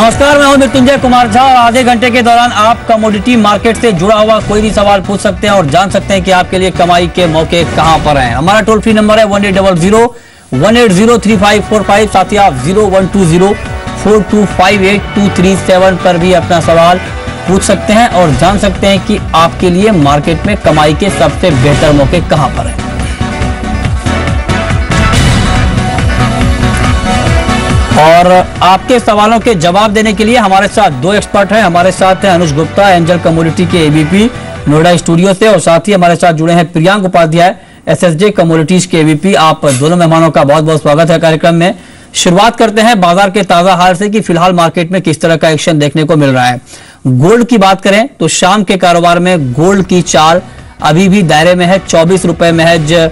नमस्कार, मैं हूं मृत्युंजय कुमार झा और आधे घंटे के दौरान आप कमोडिटी मार्केट से जुड़ा हुआ कोई भी सवाल पूछ सकते हैं और जान सकते हैं कि आपके लिए कमाई के मौके कहां पर हैं। हमारा टोल फ्री नंबर है 1800-180-3545। साथ ही आप 0120-4258-2337 पर भी अपना सवाल पूछ सकते हैं और जान सकते हैं कि आपके लिए मार्केट में कमाई के सबसे बेहतर मौके कहां पर हैं। और आपके सवालों के जवाब देने के लिए हमारे साथ दो एक्सपर्ट हैं। हमारे साथ हैं अनुज गुप्ता, एंजल कमोडिटी के एबीपी नोएडा स्टूडियो से, और साथ ही हमारे साथ जुड़े हैं प्रियांक उपाध्याय, एसएसजे कमोडिटीज के एबीपी। आप दोनों मेहमानों का बहुत बहुत स्वागत है कार्यक्रम में। शुरुआत करते हैं बाजार के ताजा हाल से कि फिलहाल मार्केट में किस तरह का एक्शन देखने को मिल रहा है। गोल्ड की बात करें तो शाम के कारोबार में गोल्ड की चाल अभी भी दायरे में है। 24 रुपए महज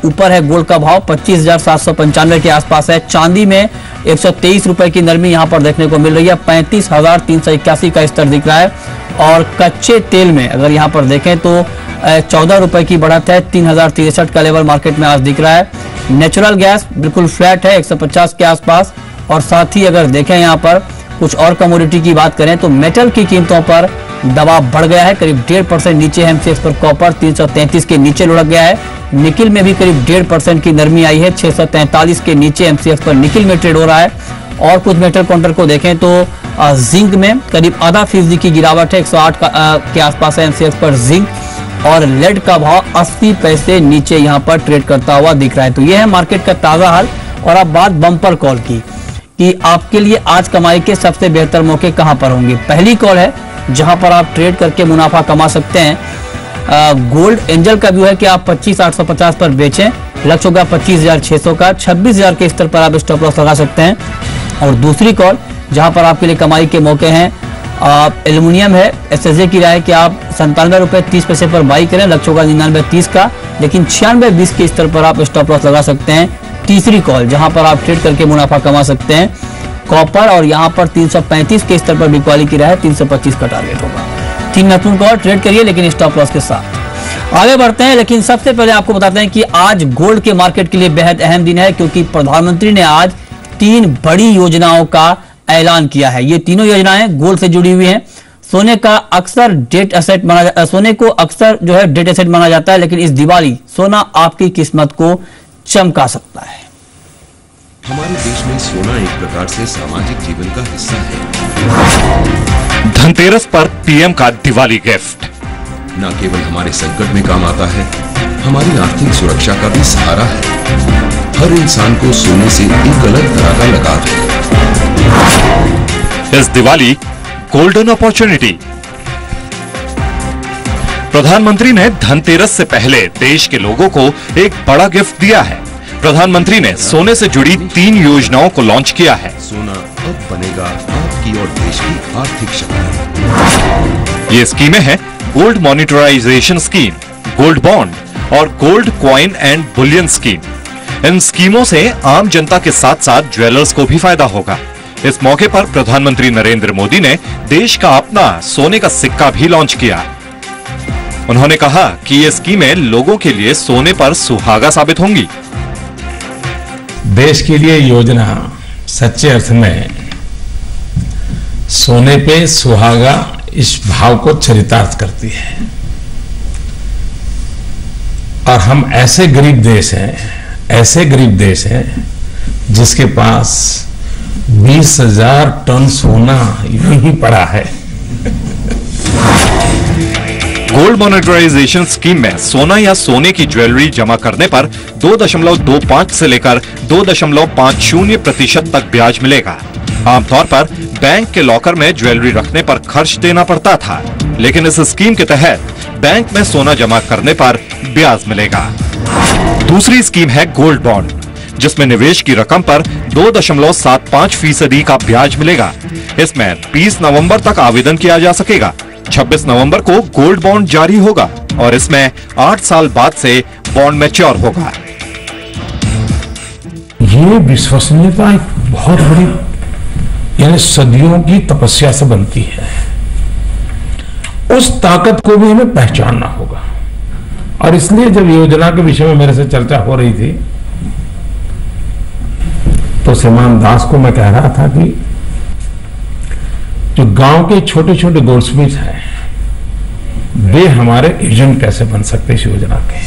ऊपर है गोल्ड का भाव, 25,795 के आसपास है। चांदी में 123 रुपए की नरमी यहां पर देखने को मिल रही है, 35,381 का स्तर दिख रहा है। और कच्चे तेल में अगर यहां पर देखें तो 14 रुपए की बढ़त है, 3,063 का लेवल मार्केट में आज दिख रहा है। नेचुरल गैस बिल्कुल फ्लैट है 150 के आसपास। और साथ ही अगर देखें यहां पर कुछ और कमोडिटी की बात करें तो मेटल की कीमतों पर दबाव बढ़ गया है, करीब 1.5% नीचे है। एमसीएक्स पर कॉपर 333 के नीचे लुढ़क गया है। निकिल में भी करीब 1.5% की नरमी आई है, 643 के नीचे एमसीएक्स पर निकिल में ट्रेड हो रहा है। और कुछ मेटल काउंटर को देखें तो जिंक में करीब आधा फीसदी की गिरावट है, 108 के आसपास है एमसीएक्स पर जिंक। और लेड का भाव 80 पैसे नीचे यहां पर ट्रेड करता हुआ दिख रहा है। तो यह है मार्केट का ताजा हाल। और अब बात बम्पर कॉल की कि आपके लिए आज कमाई के सबसे बेहतर मौके कहां पर होंगे। पहली कॉल है जहां पर आप ट्रेड करके मुनाफा कमा सकते हैं। गोल्ड एंजल का व्यू है कि आप 25,850 पर बेचें, लक्ष्य होगा 25,600 का। 26,000 के स्तर पर आप स्टॉप लॉस लगा सकते हैं। और दूसरी कॉल जहां पर आपके लिए कमाई के मौके हैं, एल्यूमिनियम है, एसएसजे की राय है कि आप 97 रुपए 30 पैसे पर बाई करें, लक्ष्य होगा 99.30 का, लेकिन 96.20 के स्तर पर आप स्टॉप लॉस लगा सकते हैं। तीसरी कॉल जहां पर आप ट्रेड करके मुनाफा कमा सकते हैं, कॉपर, और यहां पर 335 के स्तर पर बिकवाली की राय है, 325 का टारगेट होगा। 3 महत्वपूर्ण कॉल ट्रेड करिए लेकिन स्टॉप लॉस के साथ। आगे बढ़ते हैं, लेकिन सबसे पहले आपको बताते हैं कि आज गोल्ड के मार्केट के लिए बेहद अहम दिन है, क्योंकि प्रधानमंत्री ने आज 3 बड़ी योजनाओं का ऐलान किया है। ये तीनों योजनाएं गोल्ड से जुड़ी हुई हैं। सोने को अक्सर डेट एसेट माना जाता है, लेकिन इस दिवाली सोना आपकी किस्मत को चमका सकता है। हमारे देश में सोना एक प्रकार से सामाजिक जीवन का हिस्सा है। धनतेरस पर पीएम का दिवाली गिफ्ट न केवल हमारे संकट में काम आता है, हमारी आर्थिक सुरक्षा का भी सहारा है। हर इंसान को सोने से एक अलग तरह का लगाव है। इस दिवाली गोल्डन अपॉर्चुनिटी। प्रधानमंत्री ने धनतेरस से पहले देश के लोगों को एक बड़ा गिफ्ट दिया है। प्रधानमंत्री ने सोने से जुड़ी 3 योजनाओं को लॉन्च किया है। सोना अब बनेगा आपकी और देश की आर्थिक शक्ति। ये स्कीमें हैं gold monetization scheme, gold bond और gold coin and bullion scheme. इन स्कीमों से आम जनता के साथ साथ ज्वेलर्स को भी फायदा होगा। इस मौके पर प्रधानमंत्री नरेंद्र मोदी ने देश का अपना सोने का सिक्का भी लॉन्च किया। उन्होंने कहा कि ये स्कीमें लोगों के लिए सोने पर सुहागा साबित होंगी। देश के लिए योजना सच्चे अर्थ में सोने पे सुहागा इस भाव को चरितार्थ करती है। और हम ऐसे गरीब देश हैं जिसके पास 20,000 टन सोना यूं ही पड़ा है। गोल्ड मॉनिटराइजेशन स्कीम में सोना या सोने की ज्वेलरी जमा करने पर 2.25 से लेकर 2.50% तक ब्याज मिलेगा। आमतौर पर बैंक के लॉकर में ज्वेलरी रखने पर खर्च देना पड़ता था, लेकिन इस स्कीम के तहत बैंक में सोना जमा करने पर ब्याज मिलेगा। दूसरी स्कीम है गोल्ड बॉन्ड, जिसमें निवेश की रकम पर 2.75% का ब्याज मिलेगा। इसमें 20 नवंबर तक आवेदन किया जा सकेगा। 26 नवंबर को गोल्ड बॉन्ड जारी होगा और इसमें 8 साल बाद से बॉन्ड मैच्योर होगा। ये विश्वसनीयता एक बहुत बड़ी, यानी सदियों की तपस्या से बनती है। उस ताकत को भी हमें पहचानना होगा। और इसलिए जब योजना के विषय में मेरे से चर्चा हो रही थी तो श्रीमान दास को मैं कह रहा था कि जो गांव के छोटे छोटे गोल्डस्मिथ हैं वे हमारे एजेंट कैसे बन सकते इस योजना के।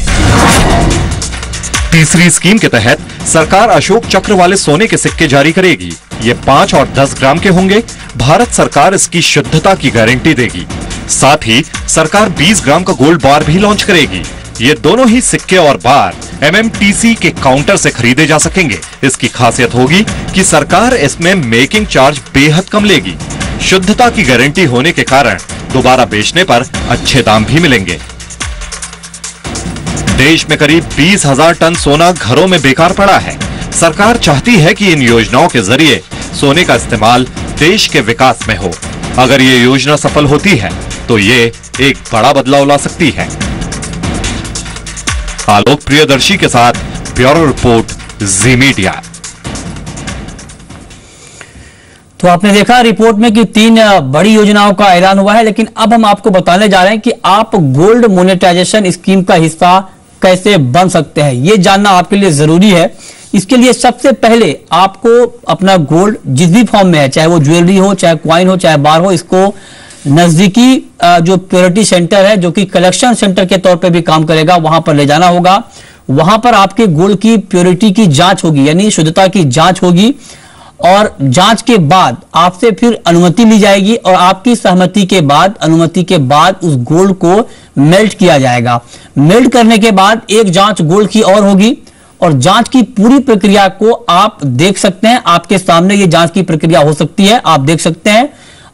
तीसरी स्कीम के तहत सरकार अशोक चक्र वाले सोने के सिक्के जारी करेगी। ये 5 और 10 ग्राम के होंगे। भारत सरकार इसकी शुद्धता की गारंटी देगी। साथ ही सरकार 20 ग्राम का गोल्ड बार भी लॉन्च करेगी। ये दोनों ही सिक्के और बार MMTC के काउंटर से खरीदे जा सकेंगे। इसकी खासियत होगी कि सरकार इसमें मेकिंग चार्ज बेहद कम लेगी। शुद्धता की गारंटी होने के कारण दोबारा बेचने पर अच्छे दाम भी मिलेंगे। देश में करीब 20,000 टन सोना घरों में बेकार पड़ा है। सरकार चाहती है कि इन योजनाओं के जरिए सोने का इस्तेमाल देश के विकास में हो। अगर ये योजना सफल होती है तो ये एक बड़ा बदलाव ला सकती है। आलोक प्रियदर्शी के साथ ब्यूरो रिपोर्ट, जी मीडिया। तो आपने देखा रिपोर्ट में कि 3 बड़ी योजनाओं का ऐलान हुआ है, लेकिन अब हम आपको बताने जा रहे हैं कि आप गोल्ड मोनेटाइजेशन स्कीम का हिस्सा कैसे बन सकते हैं। ये जानना आपके लिए जरूरी है। इसके लिए सबसे पहले आपको अपना गोल्ड जिस भी फॉर्म में है, चाहे वो ज्वेलरी हो, चाहे क्वाइन हो, चाहे बार हो, इसको नजदीकी जो प्योरिटी सेंटर है, जो कि कलेक्शन सेंटर के तौर पे भी काम करेगा, वहां पर ले जाना होगा। वहां पर आपके गोल्ड की प्योरिटी की जांच होगी, यानी शुद्धता की जांच होगी, और जांच के बाद आपसे फिर अनुमति ली जाएगी, और आपकी सहमति के बाद, अनुमति के बाद उस गोल्ड को मेल्ट किया जाएगा। मेल्ट करने के बाद एक जांच गोल्ड की और होगी, और जांच की पूरी प्रक्रिया को आप देख सकते हैं। आपके सामने ये जांच की प्रक्रिया हो सकती है, आप देख सकते हैं।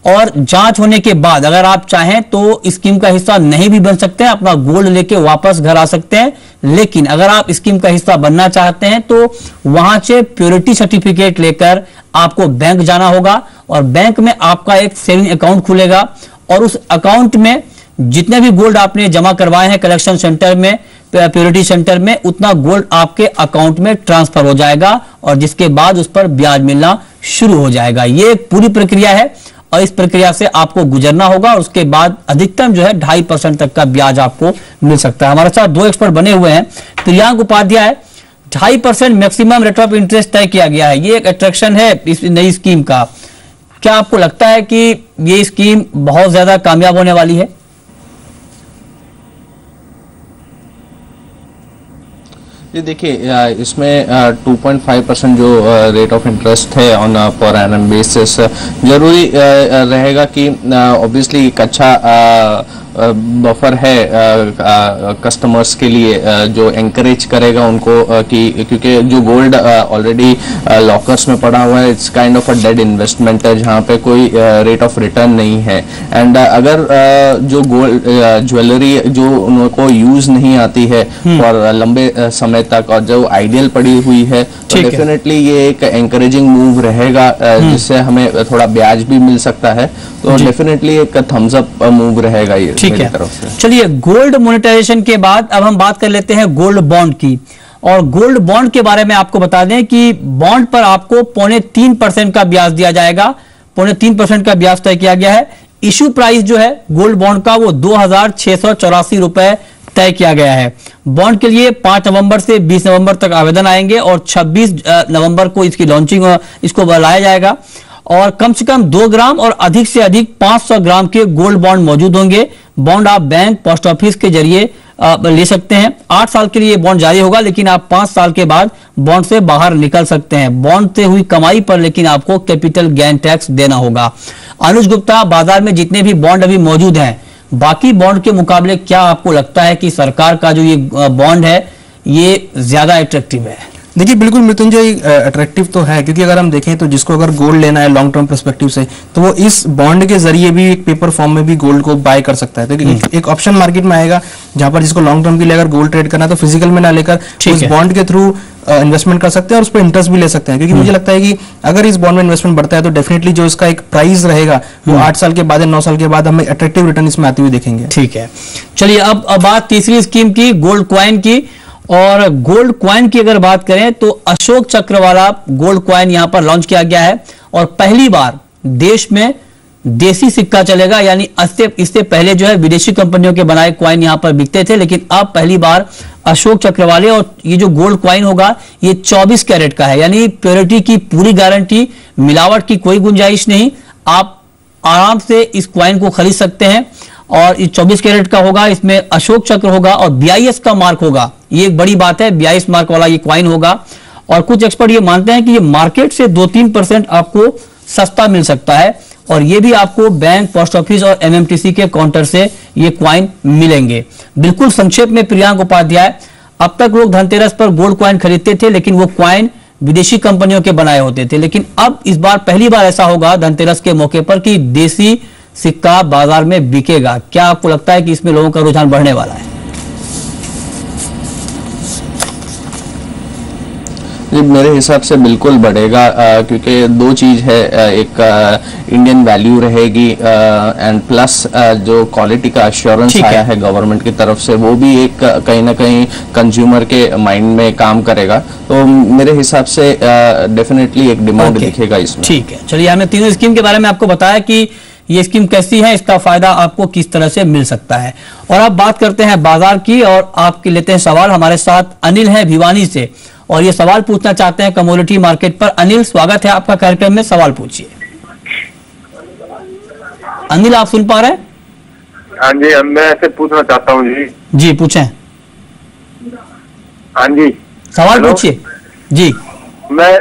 और जांच होने के बाद अगर आप चाहें तो स्कीम का हिस्सा नहीं भी बन सकते हैं, अपना गोल्ड लेके वापस घर आ सकते हैं। लेकिन अगर आप स्कीम का हिस्सा बनना चाहते हैं तो वहां से प्योरिटी सर्टिफिकेट लेकर आपको बैंक जाना होगा, और बैंक में आपका एक सेविंग अकाउंट खुलेगा, और उस अकाउंट में जितने भी गोल्ड आपने जमा करवाए हैं कलेक्शन सेंटर में, प्योरिटी सेंटर में, उतना गोल्ड आपके अकाउंट में ट्रांसफर हो जाएगा, और जिसके बाद उस पर ब्याज मिलना शुरू हो जाएगा। ये एक पूरी प्रक्रिया है, और इस प्रक्रिया से आपको गुजरना होगा, और उसके बाद अधिकतम जो है 2.5% तक का ब्याज आपको मिल सकता है। हमारे साथ 2 एक्सपर्ट बने हुए हैं। Priyank Upadhyay, 2.5% maximum rate of interest तय किया गया है, ये एक अट्रैक्शन है इस नई स्कीम का। क्या आपको लगता है कि ये स्कीम बहुत ज्यादा कामयाब होने वाली है? ये देखिए, इसमें 2.5% जो रेट ऑफ इंटरेस्ट है ऑन पर एनम बेसिस जरूरी रहेगा कि ऑब्वियसली एक अच्छा बफर है कस्टमर्स के लिए, जो एंकरेज करेगा उनको कि क्योंकि जो गोल्ड ऑलरेडी लॉकर्स में पड़ा हुआ है, it's kind of a dead investment है जहाँ पे कोई रेट ऑफ रिटर्न नहीं है। एंड अगर जो गोल्ड ज्वेलरी जो उनको यूज नहीं आती है और लंबे समय तक, और जो आइडियल पड़ी हुई है, तो डेफिनेटली ये एक एंकरेजिंग मूव रहेगा, जिससे हमें थोड़ा ब्याज भी मिल सकता है। तो डेफिनेटली एक थम्स अप मूव रहेगा ये। ठीक है, चलिए गोल्ड मोनेटाइजेशन के बाद अब हम बात कर लेते हैं गोल्ड बॉन्ड की। और गोल्ड बॉन्ड के बारे में आपको बता दें कि बॉन्ड पर आपको 0.3% का ब्याज दिया जाएगा। 0.3% का ब्याज तय किया गया है। इशू प्राइस जो है गोल्ड बॉन्ड का वो 2,684 रुपए तय किया गया है। बॉन्ड के लिए 5 नवंबर से 20 नवंबर तक आवेदन आएंगे, और 26 नवंबर को इसकी लॉन्चिंग, इसको लाया जाएगा। और कम से कम 2 ग्राम और अधिक से अधिक 500 ग्राम के गोल्ड बॉन्ड मौजूद होंगे। बॉन्ड आप बैंक, पोस्ट ऑफिस के जरिए ले सकते हैं। 8 साल के लिए बॉन्ड जारी होगा, लेकिन आप 5 साल के बाद बॉन्ड से बाहर निकल सकते हैं। बॉन्ड से हुई कमाई पर लेकिन आपको कैपिटल गेन टैक्स देना होगा। अनुज गुप्ता, बाजार में जितने भी बॉन्ड अभी मौजूद हैं, बाकी बॉन्ड के मुकाबले क्या आपको लगता है कि सरकार का जो ये बॉन्ड है ये ज्यादा अट्रैक्टिव है? देखिए, बिल्कुल मृत्युंजय, अट्रैक्टिव तो है, क्योंकि अगर हम देखें तो जिसको अगर गोल्ड लेना है लॉन्ग टर्म पर्सपेक्टिव से, तो वो इस बॉन्ड के जरिए भी एक पेपर फॉर्म में भी गोल्ड को बाय कर सकता है। तो एक ऑप्शन मार्केट में आएगा जहां पर जिसको लॉन्ग टर्म के लिए अगर गोल्ड ट्रेड करना है तो फिजिकल में ना लेकर उस बॉन्ड के थ्रू इन्वेस्टमेंट कर सकते हैं, और उस पर इंटरेस्ट भी ले सकते हैं। क्योंकि मुझे लगता है कि अगर इस बॉन्ड में इन्वेस्टमेंट बढ़ता है तो डेफिनेटली जो इसका एक प्राइस रहेगा वो 8 साल के बाद या 9 साल के बाद हमें अट्रैक्टिव रिटर्न इसमें आते हुए देखेंगे। ठीक है, चलिए अब बात तीसरी स्कीम की, गोल्ड क्वाइन की। और गोल्ड क्वाइन की अगर बात करें तो अशोक चक्र वाला गोल्ड क्वाइन यहां पर लॉन्च किया गया है, और पहली बार देश में देसी सिक्का चलेगा। यानी इससे पहले जो है विदेशी कंपनियों के बनाए क्वाइन यहां पर बिकते थे, लेकिन अब पहली बार अशोक चक्र वाले, और ये जो गोल्ड क्वाइन होगा ये 24 कैरेट का है, यानी प्योरिटी की पूरी गारंटी, मिलावट की कोई गुंजाइश नहीं। आप आराम से इस क्वाइन को खरीद सकते हैं। और ये 24 कैरेट का होगा, इसमें अशोक चक्र होगा और BIS का मार्क होगा। ये एक बड़ी बात है, BIS मार्क वाला ये क्वाइन होगा। और कुछ एक्सपर्ट ये मानते हैं कि ये मार्केट से 2-3% आपको सस्ता मिल सकता है। और ये भी आपको बैंक, पोस्ट ऑफिस और MMTC के काउंटर से ये क्वाइन मिलेंगे। बिल्कुल संक्षेप में प्रियांक उपाध्याय, अब तक लोग धनतेरस पर गोल्ड क्वाइन खरीदते थे, लेकिन वो क्वाइन विदेशी कंपनियों के बनाए होते थे। लेकिन अब इस बार पहली बार ऐसा होगा धनतेरस के मौके पर कि देसी सिक्का बाजार में बिकेगा। क्या आपको लगता है कि इसमें लोगों का रुझान बढ़ने वाला है? मेरे हिसाब से बिल्कुल बढ़ेगा, क्योंकि दो चीज है, एक इंडियन वैल्यू रहेगी एंड प्लस जो क्वालिटी का एश्योरेंस आया है गवर्नमेंट की तरफ से, वो भी एक कहीं ना कहीं कंज्यूमर के माइंड में काम करेगा। तो मेरे हिसाब से डेफिनेटली एक डिमांड दिखेगा इसमें। ठीक है, चलिए हमने तीनों स्कीम के बारे में आपको बताया कि ये स्कीम कैसी है, इसका फायदा आपको किस तरह से मिल सकता है। और अब बात करते हैं बाजार की और आपके लेते हैं सवाल। हमारे साथ अनिल है भिवानी से और ये सवाल पूछना चाहते हैं कमोडिटी मार्केट पर। अनिल, स्वागत है आपका कार्यक्रम में, सवाल पूछिए। अनिल, आप सुन पा रहे हैं? हाँ जी, मैं ऐसे पूछना चाहता हूँ जी। जी पूछें। हाँ जी, सवाल पूछिए जी। मैं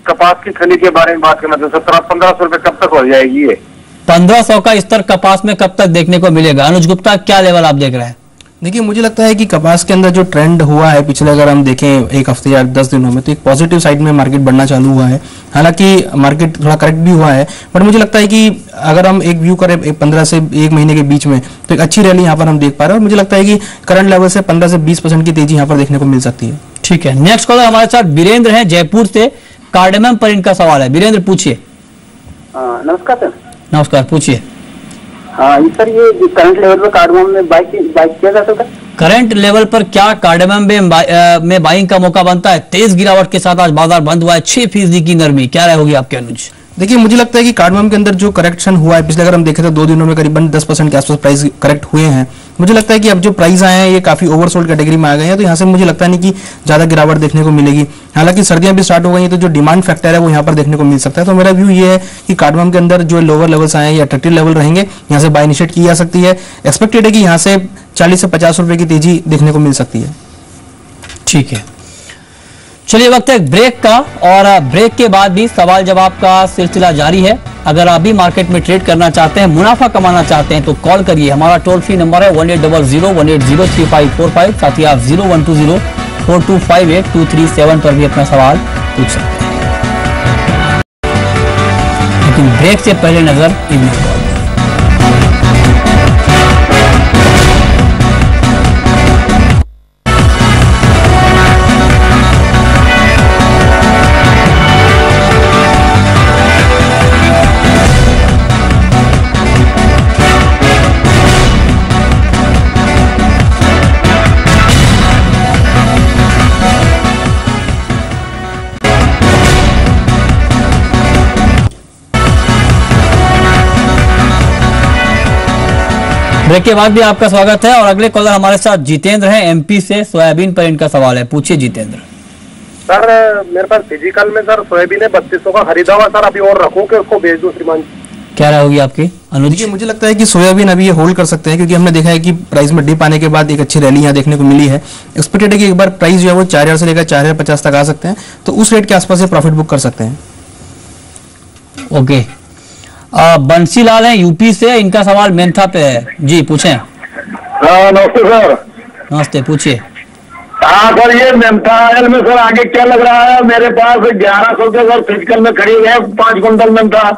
कपास की खली के बारे में बात करना चाहता हूँ। 1700-1500 रुपए कब तक हो जाएगी ये? 1500 का स्तर कपास में कब तक देखने को मिलेगा? अनुज गुप्ता, क्या लेवल आप देख रहे हैं? देखिए, मुझे लगता है कि कपास के अंदर जो ट्रेंड हुआ है पिछले, अगर हम देखें एक हफ्ते या 10 दिनों में, तो एक पॉजिटिव साइड में मार्केट बढ़ना चालू हुआ है। हालांकि मार्केट थोड़ा करेक्ट भी हुआ है, बट मुझे लगता है कि अगर हम एक व्यू करें 15 से 1 महीने के बीच में, तो एक अच्छी रैली यहाँ पर हम देख पा रहे हैं। और मुझे लगता है कि करंट लेवल से 15 से 20% की तेजी यहाँ पर देखने को मिल सकती है। ठीक है, नेक्स्ट कॉलर हमारे साथ वीरेंद्र हैं जयपुर से। कार्डेमम पर इनका सवाल है। वीरेंद्र, पूछिए। नमस्कार सर। नमस्कार, पूछिए। हाँ सर, ये करंट लेवल पर कार्डेमम में बाइक किया जा सकता है? करंट लेवल पर क्या कार्डेमम में बाइंग का मौका बनता है? तेज गिरावट के साथ आज बाजार बंद हुआ है, 6% की नरमी, क्या राय होगी आपके अनुज? देखिए, मुझे लगता है कि कार्डेमम के अंदर जो करेक्शन हुआ है पिछले, अगर हम देखें तो 2 दिनों में करीबन 10% के आसपास प्राइस करेक्ट हुए हैं। मुझे लगता है कि अब जो प्राइस आए हैं ये काफी ओवरसोल्ड कैटेगरी में आ गए हैं, तो यहाँ से मुझे लगता नहीं कि ज्यादा गिरावट देखने को मिलेगी। हालांकि सर्दियां भी स्टार्ट हो गई हैं, तो जो डिमांड फैक्टर है वो यहाँ पर देखने को मिल सकता है। तो मेरा व्यू ये है कि कार्डेमम के अंदर जो लोअर लेवल्स आए हैं ये अट्रैक्टिव लेवल रहेंगे, यहाँ से बाय इनिशिएट की जा सकती है। एक्सपेक्टेड है कि यहाँ से 40 से 50 रुपए की तेजी देखने को मिल सकती है। ठीक है, चलिए वक्त है ब्रेक का, और ब्रेक के बाद भी सवाल जवाब का सिलसिला जारी है। अगर आप भी मार्केट में ट्रेड करना चाहते हैं, मुनाफा कमाना चाहते हैं, तो कॉल करिए। हमारा टोल फ्री नंबर है 1800-180-3545। साथ ही आप 0120-4258-237 पर भी अपना सवाल पूछ सकते हैं। लेकिन ब्रेक से पहले नजर इवनिंग कॉल। ब्रेक के बाद भी आपका स्वागत है और अगले कॉलर हमारे साथ जितेंद्र हैं MP से। सोयाबीन पर इनका सवाल है, पूछिए जितेंद्र। सर, मेरे पास फिजिकल में सर सोयाबीन है 3200 का खरीदा हुआ सर, अभी और रखूं कि उसको बेच दूं श्रीमान? क्या राय होगी आपकी अनुज? देखिए, मुझे लगता है कि सोयाबीन अभी ये होल्ड कर सकते हैं, क्योंकि हमने देखा है कि प्राइस में डिप आने के बाद एक अच्छी रैली यहाँ देखने को मिली है। एक्सपेक्टेड है कि एक बार प्राइस जो है वो 4000 से लेकर 4050 तक आ सकते हैं, तो उस रेट के आसपास से प्रॉफिट बुक कर सकते हैं। ओके, बंसीलाल हैं यूपी से, इनका सवाल मेंथा पे है। जी पूछें। नमस्ते सर। नमस्ते, पूछिए। हाँ सर, ये मेंथा ऑयल में सर आगे क्या लग रहा है? मेरे पास 1100 के सर फिजिकल में खरीद है 5 कुंटल मेंथा,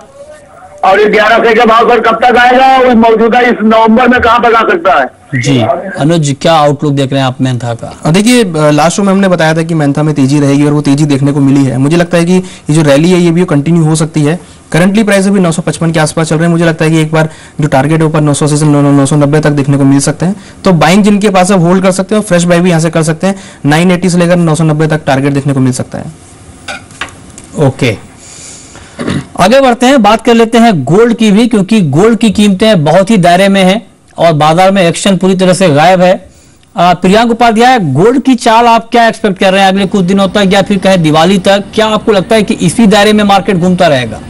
और ये 1100 के भाव सर कब तक आएगा? मौजूदा इस नवंबर में कहाँ तक आ सकता है? जी अनुज, क्या आउटलुक देख रहे हैं आप मेंथा का? देखिए, लास्ट शो में हमने बताया था कि मेंथा में तेजी रहेगी और वो तेजी देखने को मिली है। मुझे लगता है कि ये जो रैली है ये भी कंटिन्यू हो सकती है। करंटली प्राइस अभी 955 के आसपास चल रहे हैं। मुझे लगता है कि एक बार जो टारगेट है ऊपर 900 से 990 तक देखने को मिल सकते हैं। तो बाइंग जिनके पास अब होल्ड कर सकते हैं और फ्रेश बाई भी यहाँ से कर सकते हैं। 980 से लेकर 990 तक टारगेट देखने को मिल सकता है। ओके, आगे बढ़ते हैं, बात कर लेते हैं गोल्ड की भी, क्योंकि गोल्ड की कीमतें बहुत ही दायरे में हैं और बाजार में एक्शन पूरी तरह से गायब है। प्रियांक उपाध्याय, गोल्ड की चाल आप क्या एक्सपेक्ट कर रहे हैं अगले कुछ दिनों तक या फिर कहें दिवाली तक? क्या आपको लगता है कि इसी दायरे में मार्केट घूमता रहेगा?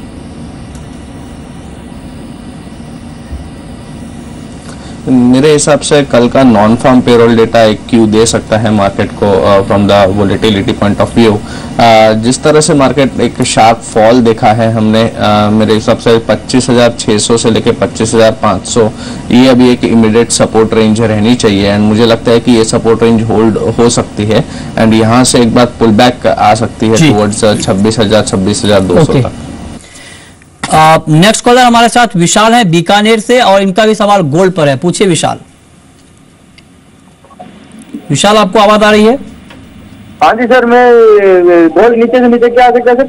मेरे हिसाब से कल का नॉन फार्म पेरोल डेटा एक क्यू दे सकता है मार्केट को from the volatility point of view. जिस तरह से मार्केट एक शार्प फॉल देखा है हमने, मेरे हिसाब से 25,600 से लेकर 25,500 ये अभी एक इमीडिएट सपोर्ट रेंज रहनी चाहिए एंड मुझे लगता है कि ये सपोर्ट रेंज होल्ड हो सकती है एंड यहाँ से एक बार पुल बैक आ सकती है टुवर्ड्स 26,000 26,200 तक। नेक्स्ट कॉलर हमारे साथ विशाल है बीकानेर से और इनका भी सवाल गोल्ड पर है। पूछिए विशाल। विशाल, आपको आवाज आ रही है? हाँ जी सर, मैं गोल्ड नीचे से नीचे क्या आ सकता है सर?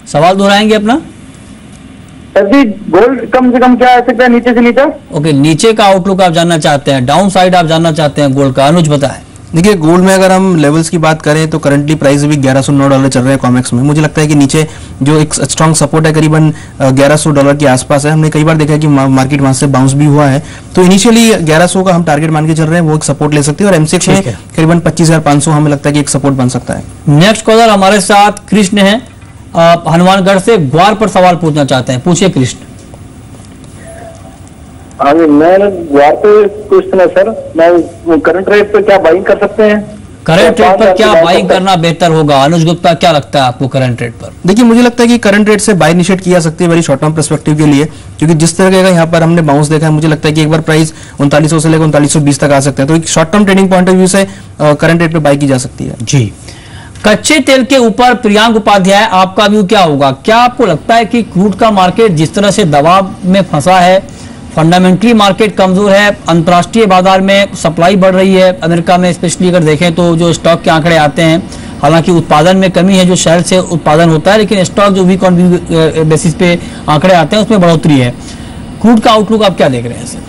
सवाल दोहराएंगे अपना? सर जी, गोल्ड कम से कम क्या आ सकता है नीचे से नीचे? ओके, नीचे का आउटलुक आप जानना चाहते हैं, डाउन साइड आप जानना चाहते हैं गोल्ड का। अनुज बताएं। देखिए, गोल्ड में अगर हम लेवल्स की बात करें तो करंटली प्राइस अभी $1109 चल रहे हैं कॉमेक्स में। मुझे लगता है कि नीचे जो एक स्ट्रॉन्ग सपोर्ट है करीबन $1100 के आसपास है। हमने कई बार देखा है कि मार्केट वहां से बाउंस भी हुआ है, तो इनिशियली 1100 का हम टारगेट मान के चल रहे हैं, वो एक सपोर्ट ले सकते हैं और एमसीएक्स में करीबन 25,500 हमें लगता है कि एक सपोर्ट बन सकता है। नेक्स्ट कॉलर हमारे साथ कृष्ण है हनुमानगढ़ से, ग्वार पर सवाल पूछना चाहते हैं। पूछिए कृष्ण। हाँ जी, मैं ग्वार पे क्वेश्चन है सर, मैं करंट रेट पे क्या बाइंग कर सकते हैं? करंट रेट पर क्या बाइंग करना बेहतर होगा? अनुज गुप्ता, क्या लगता है आपको करंट रेट पर? देखिए, मुझे लगता है कि करंट रेट से बाय इनिशिएट की जा सकती है वेरी शॉर्ट टर्म पर्सपेक्टिव के लिए, क्योंकि जिस तरह का यहाँ पर हमने बाउंस देखा है, मुझे लगता है कि एक बार प्राइस 3900 से लेकर 3920 तक आ सकते हैं, तो एक short term trading point of view से करंट रेट पे बाय की जा सकती है। जी, कच्चे तेल के ऊपर प्रियांक उपाध्याय, आपका व्यू क्या होगा? क्या आपको लगता है कि क्रूड का मार्केट जिस तरह से दबाव में फंसा है, फंडामेंटली मार्केट कमजोर है, अंतर्राष्ट्रीय बाजार में सप्लाई बढ़ रही है, अमेरिका में स्पेशली अगर देखें तो जो स्टॉक के आंकड़े आते हैं, हालांकि उत्पादन में कमी है, जो शहर से उत्पादन होता है, लेकिन स्टॉक जो वीक ऑन वीक बेसिस पे आंकड़े आते हैं उसमें बढ़ोतरी है। क्रूड का आउटलुक आप क्या देख रहे हैं सर?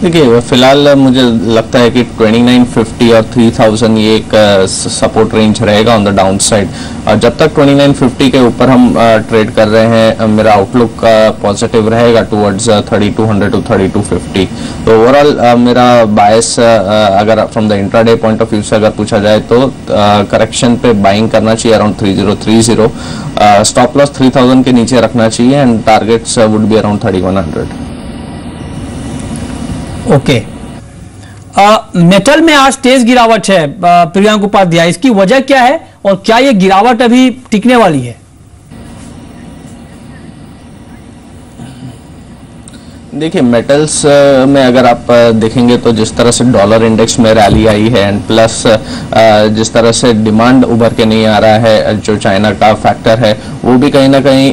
देखिए, फिलहाल मुझे लगता है कि 2950 और 3000 ये एक सपोर्ट रेंज रहेगा ऑन द डाउन साइड, और जब तक 2950 के ऊपर हम ट्रेड कर रहे हैं, मेरा आउटलुक पॉजिटिव रहेगा टुवर्ड्स 3200 टू 3250। तो ओवरऑल मेरा बायस अगर from the intraday point of view से अगर पूछा जाए तो करेक्शन पे बाइंग करना चाहिए अराउंड 3030, स्टॉप लॉस 3000 के नीचे रखना चाहिए and targets would be around 3100। Okay, metal में आज तेज गिरावट है प्रियांक उपाध्याय, इसकी वजह क्या है और क्या ये गिरावट अभी टिकने वाली है? देखिए, मेटल्स में अगर आप देखेंगे तो जिस तरह से डॉलर इंडेक्स में रैली आई है एंड प्लस जिस तरह से डिमांड उभर के नहीं आ रहा है, जो चाइना का फैक्टर है वो भी कहीं ना कहीं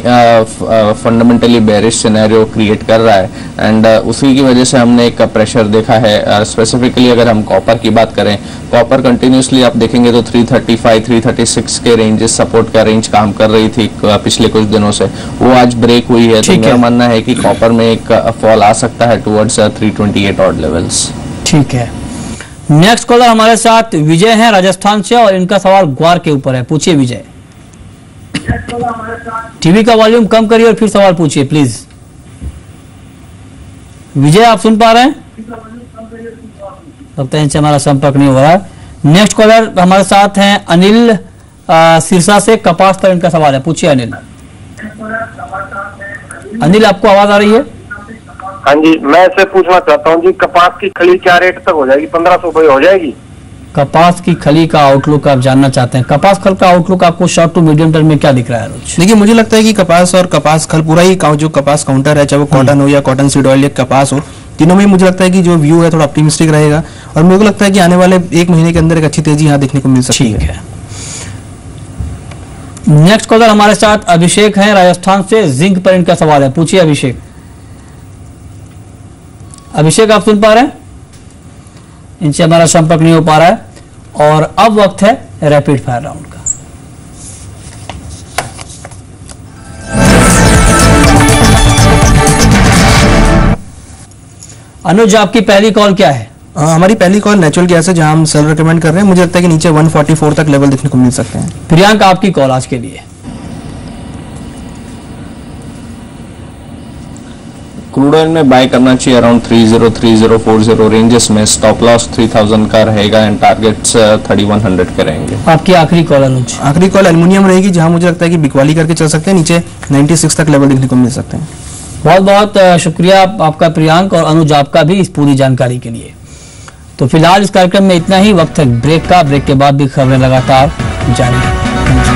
फंडामेंटली बेरिश सिनेरियो क्रिएट कर रहा है एंड उसी की वजह से हमने एक प्रेशर देखा है। स्पेसिफिकली अगर हम कॉपर की बात करें, कॉपर कंटिन्यूसली आप देखेंगे तो 335 336 के रेंजेस सपोर्ट का रेंज काम कर रही थी पिछले कुछ दिनों से, वो आज ब्रेक हुई है। तो मेरा मानना है कि कॉपर में एक फॉल आ सकता है टुवर्ड्स 328 ऑड लेवल्स। ठीक है, नेक्स्ट कॉलर हमारे साथ विजय हैं राजस्थान से और इनका सवाल ग्वार के ऊपर है। पूछिए विजय। टीवी का वॉल्यूम कम करिए और फिर सवाल पूछिए प्लीज। विजय, आप सुन पा रहे हैं? लगता है इनसे हमारा संपर्क नहीं हो रहा। नेक्स्ट कॉलर हमारे साथ हैं अनिल सिरसा से, कपास पर इनका सवाल है। पूछिए अनिल। अनिल, आपको आवाज आ रही है? हाँ जी, मैं इससे पूछना चाहता हूँ जी, कपास की खली क्या रेट तक हो जाएगी? 1500 रुपये हो जाएगी? कपास की खली का आउटलुक आप जानना चाहते हैं? कपास खल का आउटलुक आपको शॉर्ट टू मीडियम टर्म में क्या दिख रहा है? देखिए, मुझे लगता है कि कपास और कपास खल पूरा ही जो कपास काउंटर है, चाहे वो कॉटन हो या कॉटन सीड ऑयल या कपास हो, तीनों में मुझे लगता है कि जो व्यू है थोड़ा ऑप्टिमिस्टिक रहेगा और मुझे को लगता है कि आने वाले एक महीने के अंदर एक अच्छी तेजी यहाँ देखने को मिल सकती है। नेक्स्ट कॉलर हमारे साथ अभिषेक हैं राजस्थान से, जिंक पर इनका सवाल है। पूछिए अभिषेक। अभिषेक, आप सुन पा रहे हैं? इनसे हमारा संपर्क नहीं हो पा रहा है और अब वक्त है रैपिड फायर राउंड का। अनुज, आपकी पहली कॉल क्या है? हमारी पहली कॉल नेचुरल गैस है, जहां हम सेल रिकमेंड कर रहे हैं। मुझे लगता है कि नीचे 144 तक लेवल देखने को मिल सकते हैं। प्रियांक, आपकी कॉल आज के लिए। क्रूड ऑयल में बाय करना चाहिए अराउंड 30-30-40 रेंजेस में। स्टॉप लॉस 3000 का रहेगा एंड टारगेट्स 3100 के रहेंगे। आपकी आखिरी कॉल अनुज। आखिरी कॉल एल्युमिनियम रहेगी, जहां मुझे लगता है कि बिकवाली करके चल सकते हैं, नीचे 96 तक लेवल देखने को मिल सकते हैं। बहुत बहुत शुक्रिया आपका प्रियांक, और अनुज आपका भी इस पूरी जानकारी के लिए। तो फिलहाल इस कार्यक्रम में इतना ही। वक्त है ब्रेक का, ब्रेक के बाद भी खबरें लगातार जारी है।